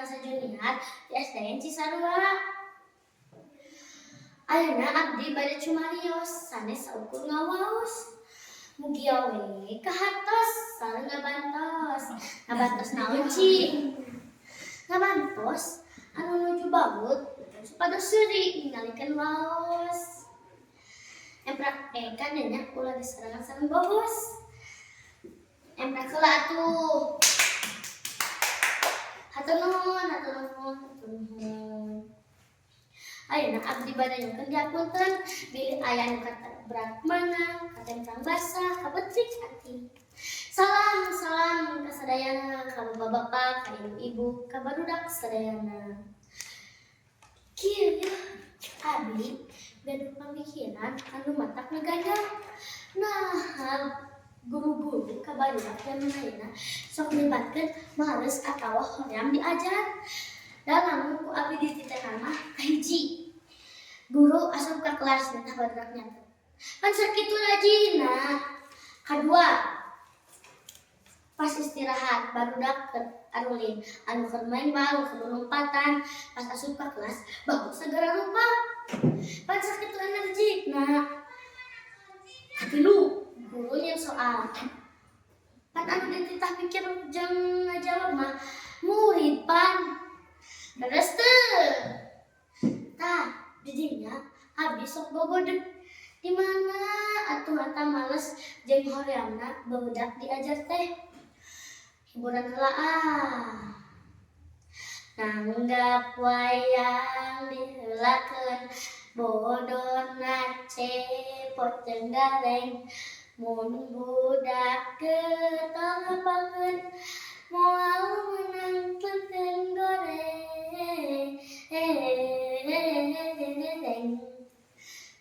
sajuniar di SDN Cisarua. Ayeuna abdi bade cumarios sanes saukur ngawaos. Mugi we kahartos sareng ngabantos. Ngabantos naon cing? Ngabantos anu nuju baut supados seuri ningalikeun waos. Emprak nya ulah disarangan sareng bos. Emprak heula atuh. Hatur nuhun. Ayeuna abdi bade nyukeun diapunten bilih aya nu berat mana, katentang basah, kabetrik hati. Salam ka sadayana, ka bapak-bapak, ka ibu-ibu, ka barudak sadayana. Kieu nya abdi gaduh pamikiran anu matak ngagandang. Nah, guru-guru ka barudak zaman ayeuna sok libatkeun males atawa hoream diajar. Da lamun ku abdi dititehna mah kahiji. Guru asup ka kelas tah barudak nyatet. Kan sakitu rajinna. Kadua, pas istirahat barudak arulin anu keur main bal keur lompatan pas asup ka kelas baru segera rupa. Pan sakitu energikna. Katilu, guru yang soal. Pan anu dititah pikir jeung ngajawab mah murid pan. Leres teu. Tah, didinya abdi sok bogodeg. Di mana atuh eta males jeung horeamna barudak diajar teh. Hiburan heula nanggap wayang diheulakeun bodona cepot jeung galeng mun budak teu ngapalkeun moal meunang peukeun goreng.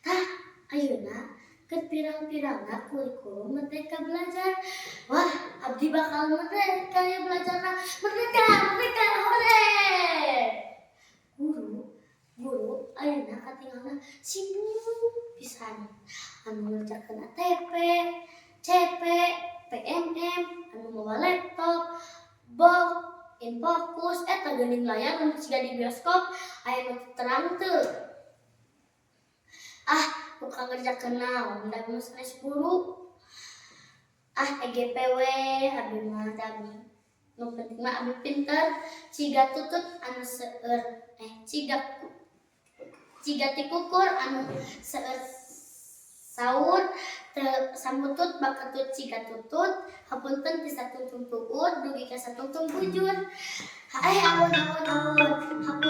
Tah ayeuna keur pirang-pirangna kurikulum Merdeka Belajar. Wah, abdi bakal merdeka ya belajarna. Merdeka, hore! Guru ayeuna katingalna sibuk pisan. Anu ngerjakeun ATP, CP, PMM, anu mawa laptop, box, Infokus, eta geuning layar anu siga di bioskop, aya nu terang teu. Bukan ngerjakeun naon da geus sanes guru. EGPW abdi mah dami. Nu penting mah abdi pinter, ciga tutut anu seueur ciga tikukur anu seueur saur teu samutut bakatut ciga tutut hapunten ti satungtung tuut dugi ka satungtung bujur. Ampun